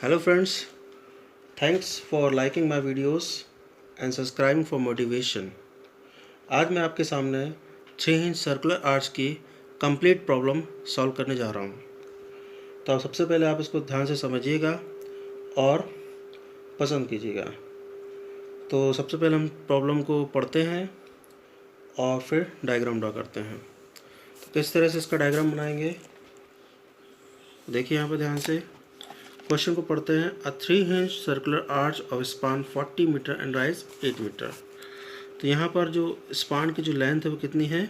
Hello friends, thanks for liking my videos and subscribing for motivation। आज मैं आपके सामने 3 इंच सर्कुलर आर्च की कंप्लीट प्रॉब्लम सॉल्व करने जा रहा हूँ। तो आप सबसे पहले आप इसको ध्यान से समझिएगा और पसंद कीजिएगा। तो सबसे पहले हम प्रॉब्लम को पढ़ते हैं और फिर डायग्राम ड्रा करते हैं। तो किस तरह से इसका डायग्राम बनाएंगे देखिए यहाँ पर ध्यान से। क्वेश्चन को पढ़ते हैं। A 3 inch circular arch of span 40 metre and rise 8 metre. तो यहाँ पर जो स्पान की जो लेंथ है वो कितनी है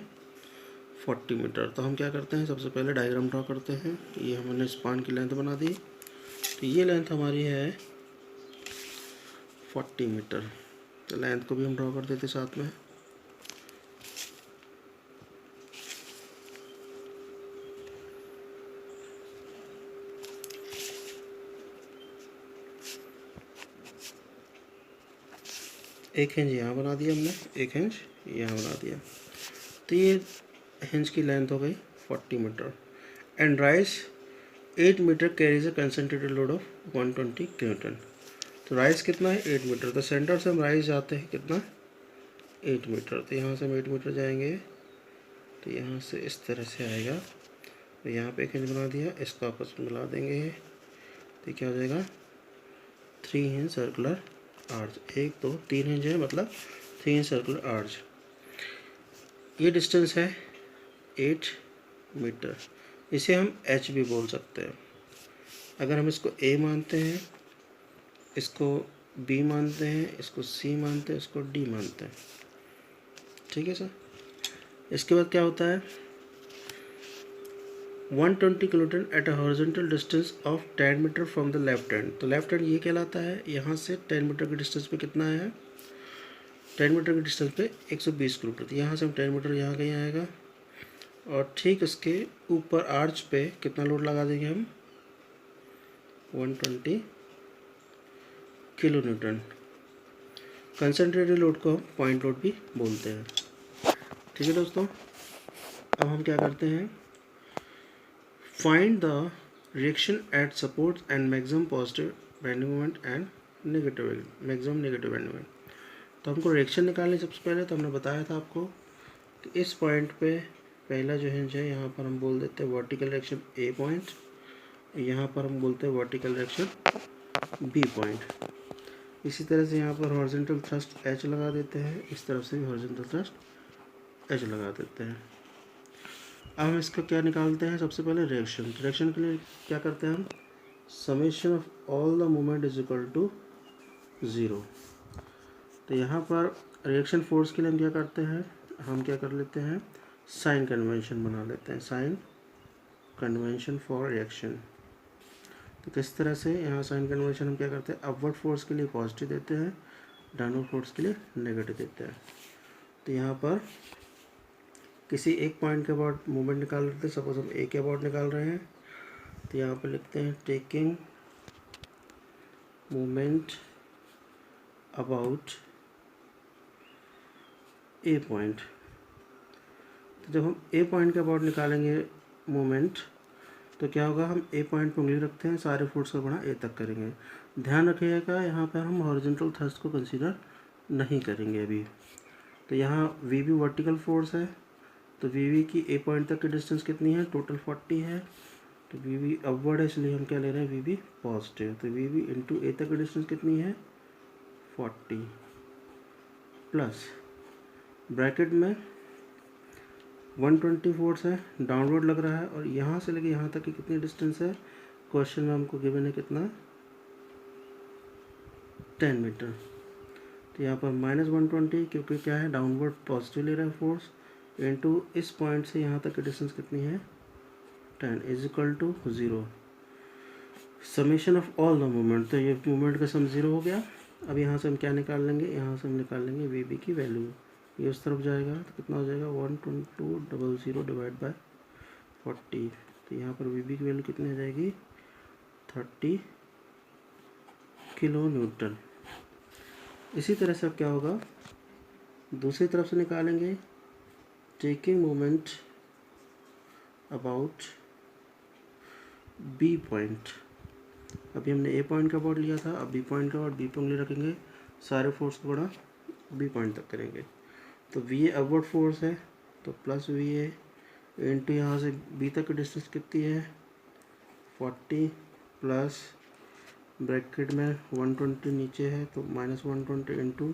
40 मीटर। तो हम क्या करते हैं, सबसे पहले डायग्राम ड्रा करते हैं। ये हमने स्पान की लेंथ बना दी। तो ये लेंथ हमारी है 40 मीटर। तो लेंथ को भी हम ड्रा कर देते साथ में। एक इंच यहाँ बना दिया हमने, एक इंच यहाँ बना दिया। तो ये इंच की लेंथ हो गई 40 metre. And rise 8 metre carries a concentrated load of 120 kilonewton. तो राइस कितना है 8 मीटर। तो सेंटर से हम राइस जाते हैं कितना 8 मीटर। तो यहाँ से हम 8 मीटर जाएंगे तो यहाँ से इस तरह से आएगा। तो यहाँ पे एक इंच बना दिया, इसको आपस में मिला देंगे तो क्या हो जाएगा 3 इंच सर्कुलर आर्च। 1 2 3 इंच है, मतलब 3 इंच सर्कुलर आर्च। ये डिस्टेंस है 8 मीटर। इसे हम एच भी बोल सकते हैं। अगर हम इसको ए मानते हैं, इसको बी मानते हैं, इसको सी मानते हैं, इसको डी मानते हैं। ठीक है सर। इसके बाद क्या होता है 120 kilonewton at a horizontal distance of 10 metre from the left hand. तो लेफ्ट हैंड ये कहलाता है, यहाँ से 10 मीटर के डिस्टेंस पे कितना है 10 मीटर के डिस्टेंस पे 120 किलोमीटर। तो यहाँ से हम 10 मीटर यहाँ कहीं आएगा और ठीक उसके ऊपर आर्च पे कितना लोड लगा देंगे हम 120 किलो न्यूटन। कंसनट्रेटेड लोड को हम पॉइंट लोड भी बोलते हैं। ठीक है दोस्तों। अब हम क्या करते हैं, find the reaction at support and maximum positive bending moment and maximum negative bending moment. तो हमको रिएक्शन निकालनी सबसे पहले। तो हमने बताया था आपको कि इस पॉइंट पे पहला जो हिंज है यहाँ पर हम बोल देते हैं वर्टिकल डायरेक्शन ए पॉइंट, यहाँ पर हम बोलते हैं वर्टिकल डायरेक्शन बी पॉइंट। इसी तरह से यहाँ पर हॉरिजॉन्टल थ्रस्ट एच लगा देते हैं, इस तरफ से भी हॉरिजॉन्टल थ्रस्ट एच लगा देते हैं। अब हम इसका क्या निकालते हैं, सबसे पहले रिएक्शन के लिए क्या करते हैं हम, summation of all the moment is equal to 0। तो यहाँ पर रिएक्शन फोर्स के लिए हम क्या करते हैं, हम क्या कर लेते हैं साइन कन्वेंशन बना लेते हैं, साइन कन्वेंशन फॉर रिएक्शन। तो किस तरह से यहाँ साइन कन्वेंशन हम क्या करते हैं, अपवर्ड फोर्स के लिए पॉजिटिव देते हैं, डाउनवर्ड फोर्स के लिए नेगेटिव देते हैं। तो यहाँ पर किसी एक पॉइंट के अबाउट मूवमेंट निकाल लेते हैं। सपोज हम ए के अबाउट निकाल रहे हैं तो यहाँ पर लिखते हैं taking movement about A point. तो जब हम ए पॉइंट के अबाउट निकालेंगे मूवमेंट तो क्या होगा, हम ए पॉइंट पर उंगली रखते हैं, सारे फोर्स का गुणा ए तक करेंगे। ध्यान रखिएगा यहाँ पर हम हॉरिजॉन्टल थ्रस्ट को कंसीडर नहीं करेंगे अभी। तो यहाँ वी बी वर्टिकल फोर्स है, तो वी बी की ए पॉइंट तक की डिस्टेंस कितनी है, टोटल 40 है। तो वी बी अपवर्ड है, इसलिए हम क्या ले रहे हैं वी बी पॉजिटिव। तो वी बी इंटू ए तक की डिस्टेंस कितनी है 40 प्लस ब्रैकेट में 120 फोर्स है, डाउनवर्ड लग रहा है, और यहाँ से लेके यहाँ तक की कितनी डिस्टेंस है क्वेश्चन में हमको गिवन है कितना 10 मीटर। तो यहाँ पर -120 क्योंकि क्या है डाउनवर्ड पॉजिटिव ले रहा है फोर्स, इनटू इस पॉइंट से यहाँ तक की डिस्टेंस कितनी है 10 is equal to 0 summation of all the moment. तो ये मोमेंट का सम 0 हो गया। अब यहाँ से हम क्या निकाल लेंगे, यहाँ से हम निकाल लेंगे वी बी की वैल्यू। ये उस तरफ जाएगा तो कितना हो जाएगा 12200 डिवाइड बाय 40। तो यहाँ पर वी बी की वैल्यू कितनी आ जाएगी 30 किलो न्यूटन। इसी तरह से अब क्या होगा, दूसरी तरफ से निकालेंगे taking moment about B point. अभी हमने ए पॉइंट का बोर्ड लिया था, अब बी पॉइंट का बोर्ड बी पे उंगली रखेंगे, सारे फोर्स को बढ़ा बी पॉइंट तक करेंगे। तो वी ए अपवर्ड फोर्स है, तो प्लस वी ए इंटू यहाँ से बी तक की डिस्टेंस कितनी है 40 प्लस ब्रैकेट में 120 नीचे है तो माइनस 120 इंटू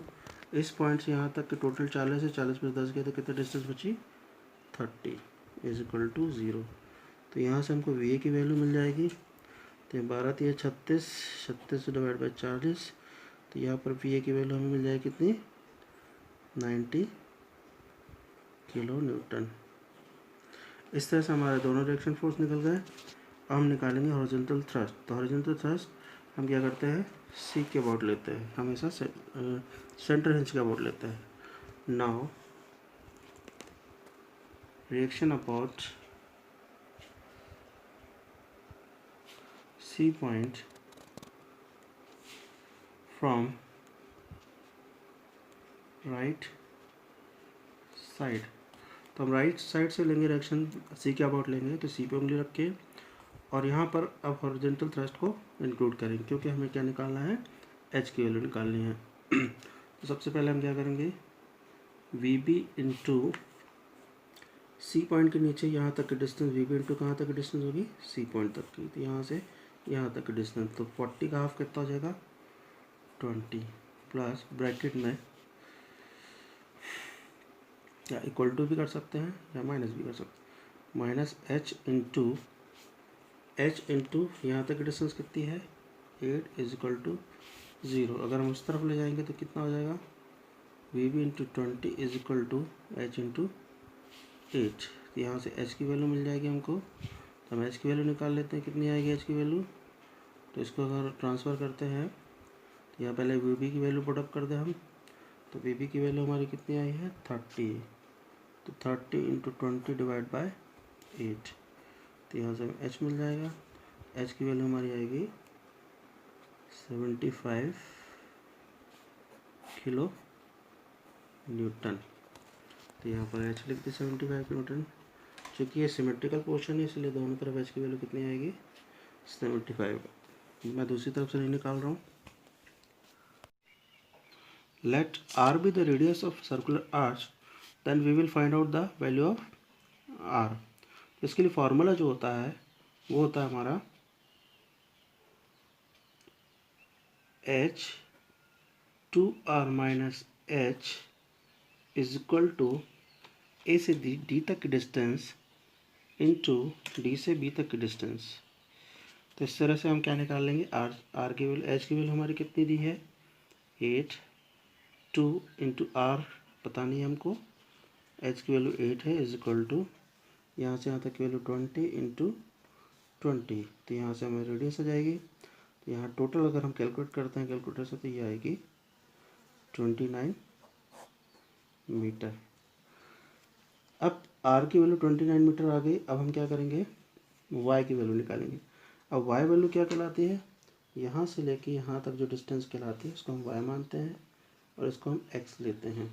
इस पॉइंट से यहाँ तक के टोटल 40 है, 40 में 10 गए तो कितनी डिस्टेंस बची 30 इज इक्वल टू 0। तो यहाँ से हमको वी ए की वैल्यू मिल जाएगी, तो 12 या 36, 36 डिवाइड बाई 40, तो यहाँ पर वी ए की वैल्यू हमें मिल जाएगी कितनी 90 किलो न्यूटन। इस तरह से हमारे दोनों डायरेक्शन फोर्स निकल गए। अब हम निकालेंगे हॉरिजॉन्टल थ्रस्ट। तो हॉरिजॉन्टल थ्रस्ट हम क्या करते हैं सी के अबाउट लेते हैं, हमेशा सेंटर हिंज के अबाउट लेते हैं। Now reaction about C point from right side, तो हम राइट साइड से लेंगे रिएक्शन सी के अबाउट लेंगे, तो सी पे उंगली रख के और यहाँ पर अब हॉरिजॉन्टल थ्रस्ट को इंक्लूड करेंगे, क्योंकि हमें क्या निकालना है एच की वैल्यू निकालनी है। तो सबसे पहले हम क्या करेंगे V B into C point के नीचे यहाँ तक की डिस्टेंस वी बी इंटू कहाँ तक की डिस्टेंस होगी सी पॉइंट तक की, तो यहाँ से यहाँ तक की डिस्टेंस, तो 40 का हाफ कितना हो जाएगा 20 प्लस ब्रैकेट में या इक्वल टू भी कर सकते हैं या माइनस भी कर सकते हैं, माइनस एच इंटू यहाँ तक की डिस्टेंस कितनी है 8 इज इक्वल टू 0। अगर हम उस तरफ ले जाएंगे तो कितना हो जाएगा V B into 20 is equal to H into 8। तो यहाँ से एच की वैल्यू मिल जाएगी हमको, तो हम एच की वैल्यू निकाल लेते हैं कितनी आएगी एच की वैल्यू। तो इसको अगर ट्रांसफ़र करते हैं तो यहाँ पहले वी बी की वैल्यू पुटअप कर दें हम, तो वी बी की वैल्यू हमारी कितनी आई है 30, तो 30 इंटू 20 डिवाइड बाय 8, तो यहाँ से हमें एच मिल जाएगा। एच की वैल्यू हमारी आएगी 75 किलो न्यूटन। तो यहाँ पर एच लिख दी 75 न्यूटन। चूँकि ये सिमेट्रिकल पोर्शन है इसलिए दोनों तरफ एच की वैल्यू कितनी आएगी 75। मैं दूसरी तरफ से नहीं निकाल रहा हूँ। Let R be the radius of circular arch, then we will find out the value of R. इसके लिए फॉर्मूला जो होता है वो होता है हमारा H 2r minus H is equal to A से डी तक की डिस्टेंस इंटू डी से बी तक की डिस्टेंस। तो इस तरह से हम क्या निकाल लेंगे आर की वैल्यू एच की वैल्यू हमारी कितनी दी है 8, 2 इंटू आर पता नहीं हमको, एच की वैल्यू 8 है इज इक्वल टू यहाँ से यहाँ तक की वैल्यू 20 इंटू 20, तो यहाँ से हमें रेडियस आ जाएगी। तो यहाँ टोटल अगर हम कैलकुलेट करते हैं कैलकुलेटर से तो ये आएगी 29 मीटर। अब आर की वैल्यू 29 मीटर आ गई। अब हम क्या करेंगे वाई की वैल्यू निकालेंगे। अब वाई वैल्यू क्या कहलाती है यहाँ से लेके यहाँ तक जो डिस्टेंस कहलाती है उसको हम वाई मानते हैं और इसको हम एक्स लेते हैं।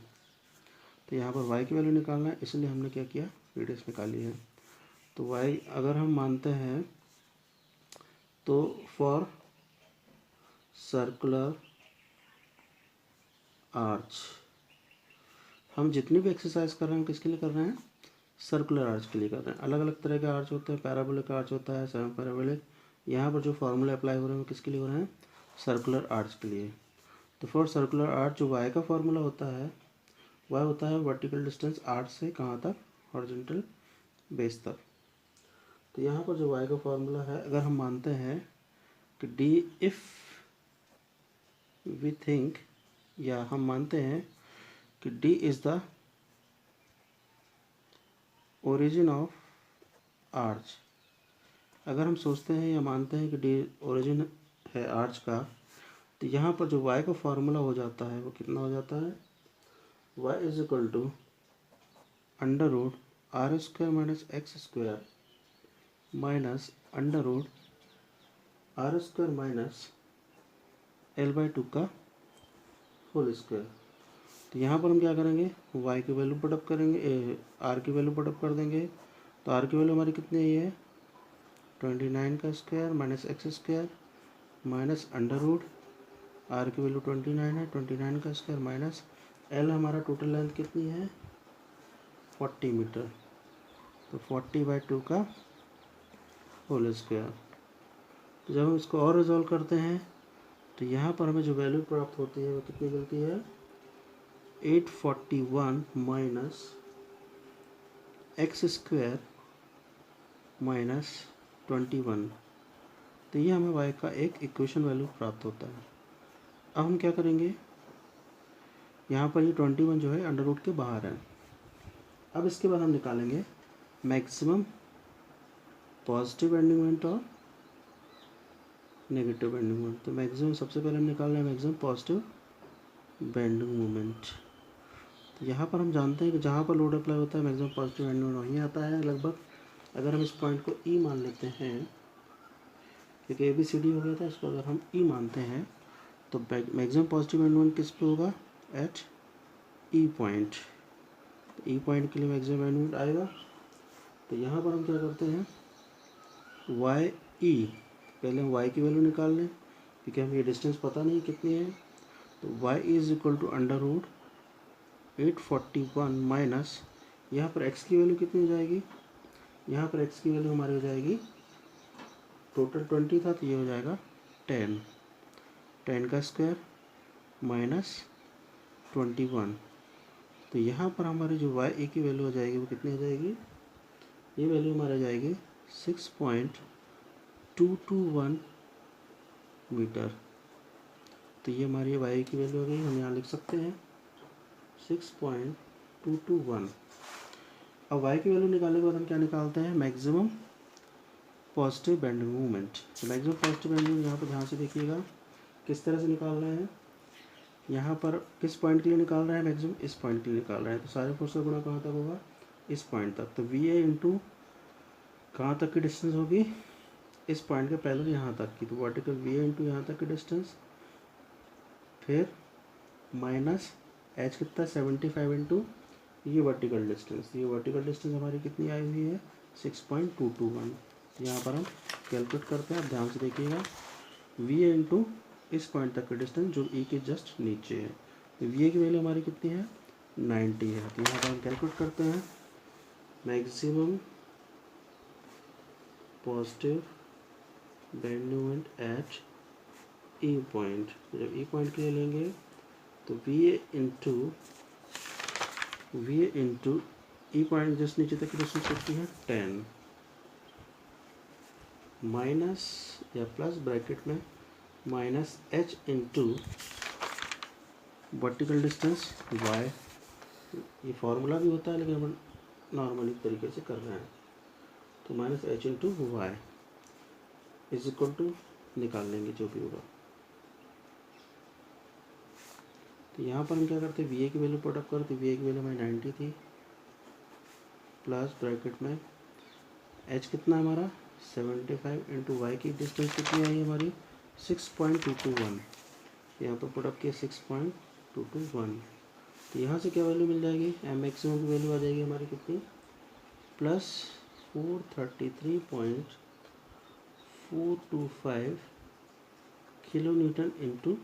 तो यहाँ पर वाई की वैल्यू निकालना है इसलिए हमने क्या किया रेडियस निकाली है। तो वाई अगर हम मानते हैं तो फॉर सर्कुलर आर्च, हम जितनी भी एक्सरसाइज कर रहे हैं किसके लिए कर रहे हैं सर्कुलर आर्च के लिए कर रहे हैं। अलग अलग तरह के आर्च होते हैं, पैराबोलिक आर्च होता है, सेमी पैराबोलिक। यहाँ पर जो फार्मूला अप्लाई हो रहे हैं किसके लिए हो रहे हैं सर्कुलर आर्च के लिए। तो फॉर सर्कुलर आर्च जो वाई का फार्मूला होता है वह होता है वर्टिकल डिस्टेंस आर्च से कहाँ तक हॉरिजॉन्टल बेस तक। तो यहाँ पर जो वाई का फार्मूला है अगर हम मानते हैं कि डी इफ़ वी थिंक या हम मानते हैं कि D is the origin of arch, अगर हम सोचते हैं या मानते हैं कि डी ओरिजिन है आर्च का, तो यहाँ पर जो वाई का फार्मूला हो जाता है वो कितना हो जाता है Y is equal to under root R square minus X square minus under root R square minus L/2 का होल स्क्वायर। तो यहाँ पर हम क्या करेंगे y की वैल्यू पुटअप करेंगे, r की वैल्यू पुटअप कर देंगे। तो r की वैल्यू हमारी कितनी आई है 29 का square minus X square minus under root R की वैल्यू 29 है, 29 का स्क्वायर माइनस एल हमारा टोटल लेंथ कितनी है 40 मीटर, तो 40/2 का होल स्क्वायर। तो जब हम इसको और रिजॉल्व करते हैं तो यहाँ पर हमें जो वैल्यू प्राप्त होती है वो कितनी मिलती है 841 माइनस एक्स स्क्वायर माइनस 21। तो ये हमें y का एक इक्वेशन वैल्यू प्राप्त होता है। अब हम क्या करेंगे, यहाँ पर ये 21 जो है अंडर रूट के बाहर है। अब इसके बाद हम निकालेंगे मैक्सिमम पॉजिटिव बेंडिंग मोमेंट और नेगेटिव बेंडिंग मोमेंट। तो मैक्सिमम सबसे पहले हम निकाल रहे हैं मैक्सिमम पॉजिटिव बेंडिंग मोमेंट। तो यहाँ पर हम जानते हैं कि जहाँ पर लोड अप्लाई होता है मैक्सिमम पॉजिटिव बेंडिंग मोमेंट वहीं आता है लगभग। अगर हम इस पॉइंट को ई मान लेते हैं, क्योंकि ए बी सी डी हो गया था, इसको अगर हम ई मानते हैं तो मैक्सिमम पॉजिटिव बेंडिंग मोमेंट किस पे होगा एट ई पॉइंट। तो ई पॉइंट के लिए मैक्सिमम बेंडिंग मोमेंट आएगा। तो यहाँ पर हम क्या करते हैं वाई ई, पहले हम y की वैल्यू निकाल लें क्योंकि हमें ये डिस्टेंस पता नहीं कितनी है। तो y is equal to under root 841 minus यहाँ पर x की वैल्यू कितनी हो जाएगी, यहाँ पर x की वैल्यू हमारी हो जाएगी टोटल 20 था तो ये हो जाएगा 10 का स्क्वायर माइनस 21। तो यहाँ पर हमारी जो y ए की वैल्यू हो जाएगी वो कितनी हो जाएगी, ये वैल्यू हमारी आ जाएगी 6.221 मीटर। तो ये हमारी y की वैल्यू हो गई, हम यहाँ लिख सकते हैं 6.221। अब y की वैल्यू निकालने के बाद हम क्या निकालते हैं मैक्सिमम पॉजिटिव बेंडिंग मोमेंट। तो मैक्सिमम पॉजिटिव बेंडिंग मोमेंट यहाँ पर ध्यान से देखिएगा किस तरह से निकाल रहे हैं। यहाँ पर किस पॉइंट के लिए निकाल रहे हैं मैक्सिमम, इस पॉइंट के लिए निकाल रहे हैं। तो सारे फोर्स का गुणा कहाँ तक होगा, इस पॉइंट तक। तो वी ए इंटू कहाँ तक की डिस्टेंस होगी, इस पॉइंट के पहले यहाँ तक की। तो वर्टिकल वी ए इंटू यहाँ तक की डिस्टेंस, फिर माइनस एच कितना 75 इंटू ये वर्टिकल डिस्टेंस। ये वर्टिकल डिस्टेंस हमारी कितनी आई हुई है 6.221। यहाँ पर हम कैलकुलेट करते हैं, आप ध्यान से देखिएगा वी ए इंटू इस पॉइंट तक की डिस्टेंस जो ई के जस्ट नीचे है। तो वी ए की वैल्यू हमारी कितनी है 90 है। तो यहाँ पर हम कैलकुलेट करते हैं maximum positive bending moment at E point. जब ई पॉइंट के लिए लेंगे तो V A into E point just नीचे तक की डिस्टेंस कितनी है 10 माइनस या प्लस ब्रैकेट में minus H into vertical distance y। ये फार्मूला भी होता है लेकिन हम नॉर्मली तरीके से कर रहे हैं। तो minus H into Y is equal to निकाल लेंगे जो भी होगा। तो यहाँ पर हम क्या करते हैं वी ए की वैल्यू पुट अप करते, वी ए की वैल्यू हमारी 90 थी, प्लस ब्रैकेट में एच कितना है हमारा 75 इंटू वाई की डिस्टेंस कितनी आई हमारी 6.221। यहाँ पर पुट अप किया 6.221। तो यहाँ से क्या वैल्यू मिल जाएगी, एम मैक्सिमम की वैल्यू आ जाएगी हमारी कितनी plus 433.425 kilo newton into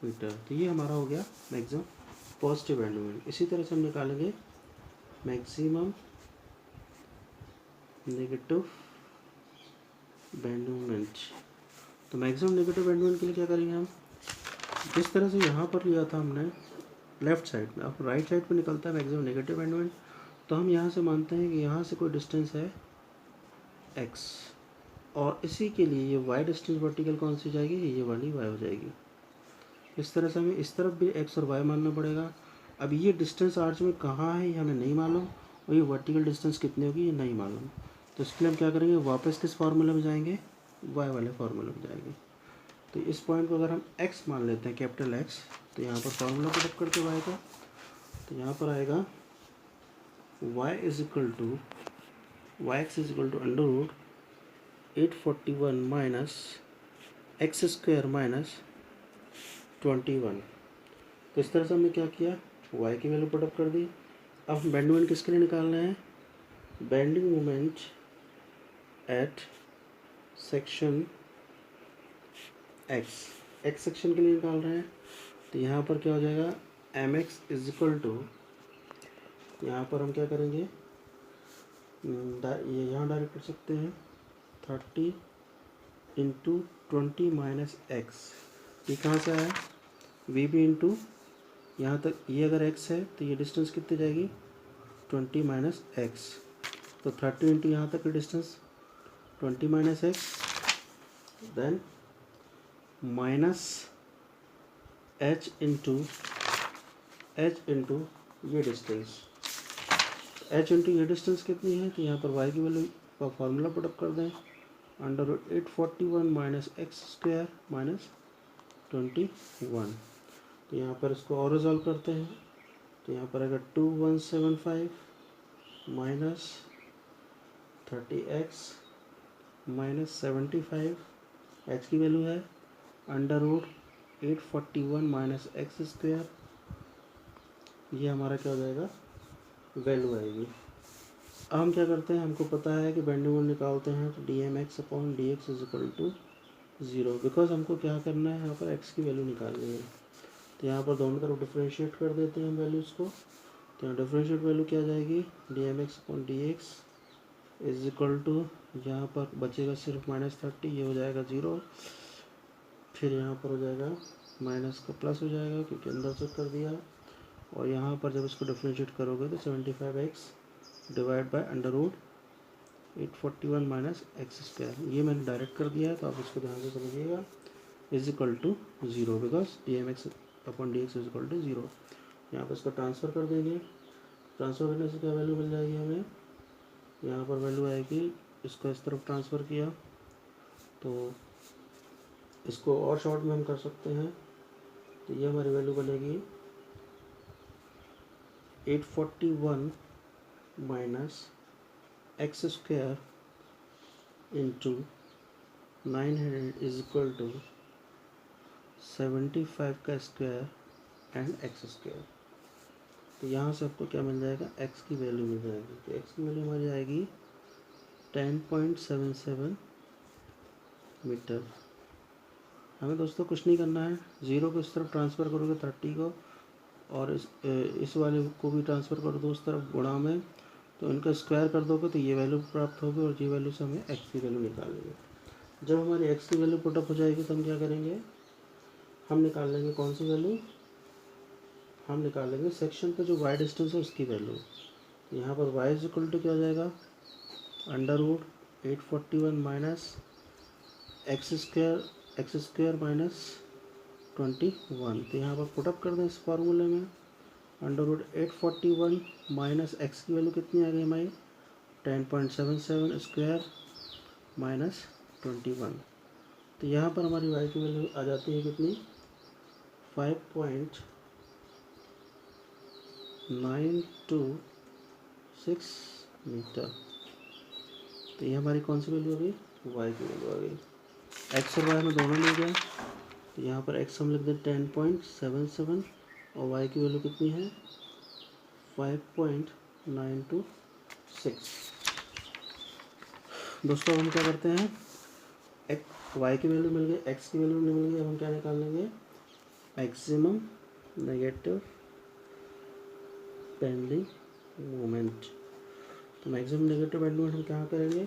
metre. तो ये हमारा हो गया मैक्सिमम पॉजिटिव बेंडिंग मोमेंट। इसी तरह से हम निकालेंगे मैक्सिमम नेगेटिव बेंडिंग मोमेंट। तो मैक्सिमम नेगेटिव बेंडिंग मोमेंट के लिए क्या करेंगे हम, जिस तरह से यहाँ पर लिया था हमने लेफ्ट साइड में, अब राइट साइड पे निकलता है मैक्सिमम नेगेटिव बेंडिंग मोमेंट। तो हम यहाँ से मानते हैं कि यहाँ से कोई डिस्टेंस है x और इसी के लिए ये y डिस्टेंस वर्टिकल कौन सी जाएगी, ये वाली y हो जाएगी। इस तरह से हमें इस तरफ भी x और y मानना पड़ेगा। अब ये डिस्टेंस आर्च में कहाँ है ये हमें नहीं मालूम और ये वर्टिकल डिस्टेंस कितनी होगी ये नहीं मालूम। तो इसके लिए हम क्या करेंगे वापस किस फार्मूले में जाएंगे, y वाले फार्मूले में जाएंगे। तो इस पॉइंट को अगर हम x मान लेते हैं कैपिटल X, तो यहाँ पर फार्मूला पुट अप करके y का, तो यहाँ पर आएगा y is equal to yx is equal to under root 841 minus X square minus 21। तो इस तरह से हमने क्या किया y की वैल्यू पुट अप कर दी। अब हम बेंडिंग मोमेंट किसके लिए निकाल रहे हैं, bending moment at section x section के लिए निकाल रहे हैं, तो यहाँ पर क्या हो जाएगा, M X is equal to, यहाँ पर हम क्या करेंगे, ये यहाँ डायरेक्ट कर सकते हैं 30 इंटू 20 माइनस एक्स। ये कहाँ से आया, वी बी इंटू यहाँ तक, ये अगर एक्स है तो ये डिस्टेंस कितनी जाएगी 20 माइनस एक्स, तो 30 इंटू यहाँ तक की distance 20 minus X, then minus H into ये डिस्टेंस, एच इंटू ये डिस्टेंस कितनी है, तो यहाँ पर वाई की वैल्यू का फार्मूला पुटअप कर दें, under root 841 minus X square minus 21। तो यहाँ पर इसको और रिजॉल्व करते हैं, तो यहाँ पर अगर 2175 माइनस 30x माइनस 75, एच की वैल्यू है under root 841 minus X square, ये हमारा क्या हो जाएगा, वैल्यू आएगी। अब हम क्या करते हैं, हमको पता है कि बेंडिंग मोमेंट निकालते हैं, तो D M X upon D X is equal to 0, because हमको क्या करना है, यहाँ पर एक्स की वैल्यू निकालनी है। तो यहाँ पर दोनों तरफ डिफ्रेंशिएट कर देते हैं हम वैल्यूज़ को, तो यहाँ डिफ्रेंशिएट वैल्यू क्या जाएगी, D M X upon D X is equal to, यहाँ पर बचेगा सिर्फ -30, ये हो जाएगा 0, फिर यहाँ पर हो जाएगा माइनस का प्लस हो जाएगा क्योंकि अंदर से कर दिया, और यहाँ पर जब इसको डिफ्रेंशिएट करोगे तो 75x divide by under root 841 minus X square, ये मैंने डायरेक्ट कर दिया है, तो आप इसको ध्यान से समझिएगा, is equal to 0, because D M X upon D X is equal to 0। यहाँ पर इसको ट्रांसफ़र कर देंगे, ट्रांसफ़र करने से क्या वैल्यू मिल जाएगी हमें, यहाँ पर वैल्यू आएगी, इसको इस तरफ ट्रांसफ़र किया तो इसको और शॉर्ट में हम कर सकते हैं, तो ये हमारी वैल्यू बनेगी 841 minus X square into 900 is equal to 75 का स्क्वायर एंड एक्स स्क्वायर। तो यहाँ से आपको क्या मिल जाएगा, एक्स की वैल्यू मिल जाएगी, तो एक्स की वैल्यू हमारी आएगी 10.77 मीटर। हमें दोस्तों कुछ नहीं करना है, 0 को इस तरफ ट्रांसफ़र करोगे 30 को, और इस वाले को भी ट्रांसफ़र कर दो उस तरफ गुणा में, तो इनका स्क्वायर कर दोगे तो ये वैल्यू प्राप्त होगी, और ये वैल्यू से हमें एक्स की वैल्यू निकालेंगे। जब हमारी एक्स की वैल्यू पुटअप हो जाएगी तो हम क्या करेंगे, हम निकाल लेंगे कौन सी वैल्यू, हम निकालेंगे सेक्शन पे जो वाई डिस्टेंस है उसकी वैल्यू। यहाँ पर वाई इज इक्वल टू क्या हो जाएगा, under root 841 minus X square minus 21, तो यहाँ पर पुटअप कर दें इस फार्मूले में, अंडर रूट 841 माइनस एक्स की वैल्यू कितनी आ गई हमारी 10.77 स्क्वायर माइनस 21, तो यहाँ पर हमारी वाई की वैल्यू आ जाती है कितनी 5.926 मीटर। तो ये हमारी कौन सी वैल्यू आ गई, वाई की वैल्यू आ गई। एक्स और वाई में दोनों मिल गए, तो यहाँ पर एक्स हम लिख दें 10.77 और वाई की वैल्यू कितनी है 5.926। दोस्तों हम क्या करते हैं, वाई की वैल्यू मिल गई, एक्स की वैल्यू नहीं मिल गई, अब हम क्या निकाल लेंगे, मैक्सिमम नेगेटिव बेंडिंग मोमेंट। तो मैक्सिमम नेगेटिव बेंडिंग मोमेंट हम क्या करेंगे,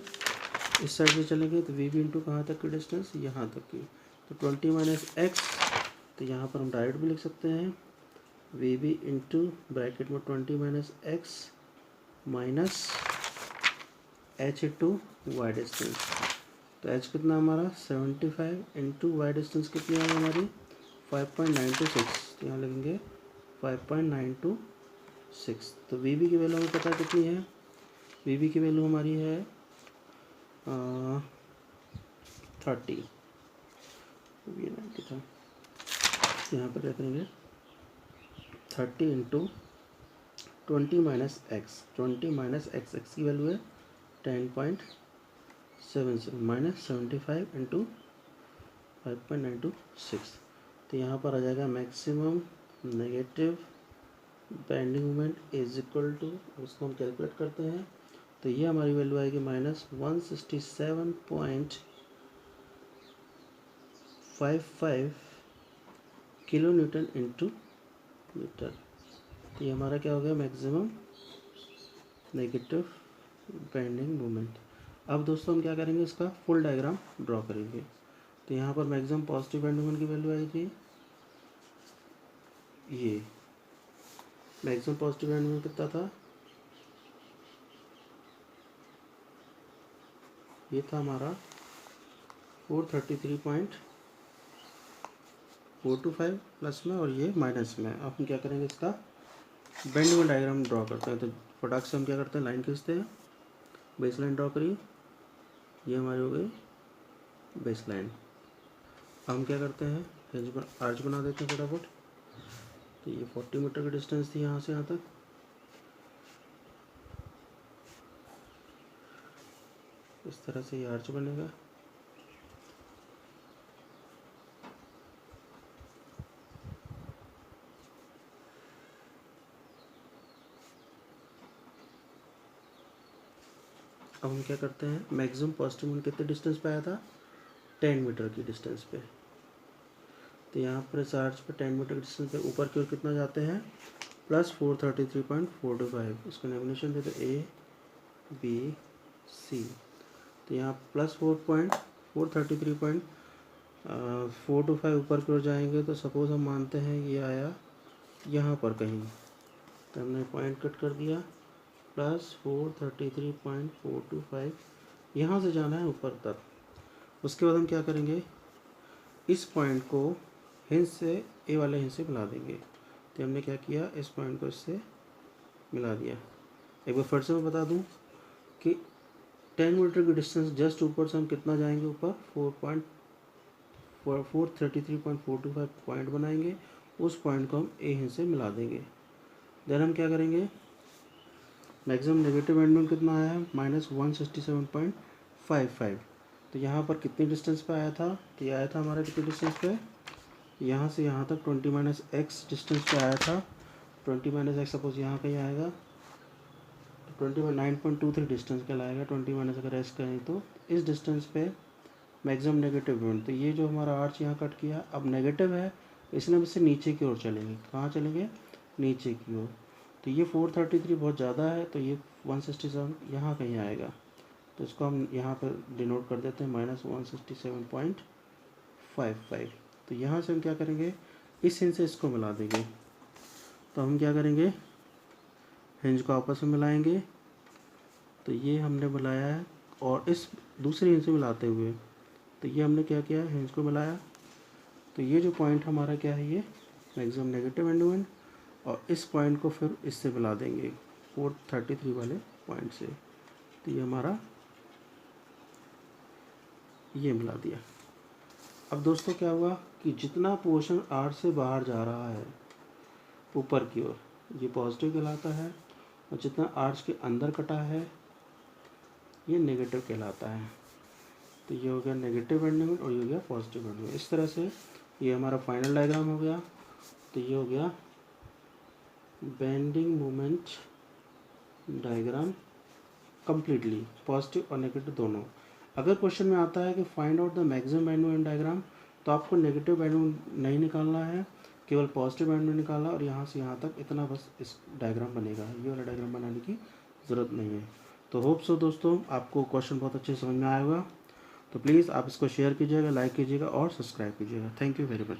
इस साइड से चलेंगे तो वी बी इंटू कहाँ तक की डिस्टेंस, यहाँ तक की, तो 20 माइनस एक्स, तो यहाँ पर हम डायरेक्ट भी लिख सकते हैं वी बी इंटू ब्रैकेट में 20 minus X minus H into Y distance, तो एच कितना हमारा 75 इंटू वाई डिस्टेंस कितनी है हमारी 5.926, तो यहाँ लिखेंगे 5.926। तो वी बी की वैल्यू हमें पता कितनी है, वी बी की वैल्यू हमारी है 30, ये 90 था, यहाँ पर क्या करेंगे 30 into 20 minus x, 20 minus x, x की वैल्यू है 10.77 माइनस 75 इंटू 5.926, तो यहाँ पर आ जाएगा maximum negative bending moment is equal to, उसको हम कैलकुलेट करते हैं, तो ये हमारी वैल्यू आएगी -167.5 55 किलो न्यूटन इंटू मीटर। तो ये हमारा क्या हो गया, मैक्सिमम नेगेटिव बेंडिंग मोमेंट। अब दोस्तों हम क्या करेंगे, इसका फुल डायग्राम ड्रॉ करेंगे। तो यहाँ पर मैक्सिमम पॉजिटिव बेंडिंग मोमेंट की वैल्यू आई थी, ये मैक्सिमम पॉजिटिव बेंडिंग मोमेंट कितना था, ये था हमारा 433.425 प्लस में और ये माइनस में। अब हम क्या करेंगे, इसका बेंडिंग डायग्राम ड्रॉ करते हैं। तो फटाक से हम क्या करते हैं, लाइन खींचते हैं, बेस लाइन ड्रॉ करिए, ये हमारी हो गई बेस लाइन। अब हम क्या करते हैं, हिंज पर आर्च बना देते हैं फटाफट। तो ये 40 मीटर की डिस्टेंस थी यहाँ से यहाँ तक। इस तरह से ये आर्च बनेगा। अब हम क्या करते हैं, मैक्सिमम पॉजिटिव मोमेंट कितने डिस्टेंस पे आया था, 10 मीटर की डिस्टेंस पे। तो यहाँ पर इस आर्च पे 10 मीटर की डिस्टेंस पे ऊपर की ओर कितना जाते हैं, प्लस 433.425। उसका डेफिनेशन देते ABC। तो यहाँ प्लस 433.425 ऊपर की ओर जाएंगे। तो सपोज हम मानते हैं ये आया यहाँ पर कहीं, तो हमने पॉइंट कट कर दिया, प्लस 433.425 यहाँ से जाना है ऊपर तक। उसके बाद हम क्या करेंगे, इस पॉइंट को हिंज से, ए वाले हिंज से मिला देंगे। तो हमने क्या किया, इस पॉइंट को इससे मिला दिया। एक बार फिर से मैं बता दूं कि 10 मीटर की डिस्टेंस जस्ट ऊपर से हम कितना जाएंगे, ऊपर 433.425 पॉइंट बनाएंगे। उस पॉइंट को हम ए हिंज से मिला देंगे। देन हम क्या करेंगे, मैक्सिमम नेगेटिव बेंडिंग कितना आया है, -167.55। तो यहाँ पर कितनी डिस्टेंस पे आया था, तो ये आया था हमारा कितनी डिस्टेंस पे, यहाँ से यहाँ तक 20 - x डिस्टेंस पे आया था। 20 - x सपोज यहाँ कहीं आएगा, तो 9.23 डिस्टेंस का लाएगा। 20 - अगर x कहें तो इस डिस्टेंस पे मैक्सिमम नेगेटिव मोमेंट। तो ये जो हमारा आर्च यहाँ कट किया, अब नेगेटिव है, इसलिए हम इससे नीचे की ओर चलेंगे। कहाँ चलेंगे, नीचे की ओर। तो ये 433 बहुत ज़्यादा है, तो ये 167 यहाँ कहीं आएगा। तो इसको हम यहाँ पर डिनोट कर देते हैं -167.55। तो यहाँ से हम क्या करेंगे, इस हिंज से इसको मिला देंगे। तो हम क्या करेंगे, हिंज को आपस में मिलाएंगे। तो ये हमने मिलाया है, और इस दूसरे हिंज से मिलाते हुए, तो ये हमने क्या किया, हिंज को मिलाया। तो ये जो पॉइंट हमारा क्या है, ये मैक्सिमम नेगेटिव एंडोमेंट, और इस पॉइंट को फिर इससे मिला देंगे 433 वाले पॉइंट से। तो ये हमारा ये मिला दिया। अब दोस्तों क्या हुआ कि जितना पोर्शन आर्च से बाहर जा रहा है ऊपर की ओर, ये पॉजिटिव कहलाता है, और जितना आर्च के अंदर कटा है ये नेगेटिव कहलाता है। तो ये हो गया नेगेटिव बेंडिंग और ये हो गया पॉजिटिव बेंडिंग। इस तरह से ये हमारा फाइनल डायग्राम हो गया। तो ये हो गया bending moment diagram completely, positive और नेगेटिव दोनों। अगर क्वेश्चन में आता है कि find out the maximum bending moment diagram, तो आपको नेगेटिव बेंडिंग नहीं निकालना है, केवल पॉजिटिव बेंडिंग निकाला, और यहाँ से यहाँ तक इतना बस इस डायग्राम बनेगा। ये वाला डायग्राम बनाने की ज़रूरत नहीं है। तो होप सो दोस्तों आपको क्वेश्चन बहुत अच्छे समझ में आया होगा। तो प्लीज़ आप इसको शेयर कीजिएगा, लाइक कीजिएगा और सब्सक्राइब कीजिएगा। Thank you very much.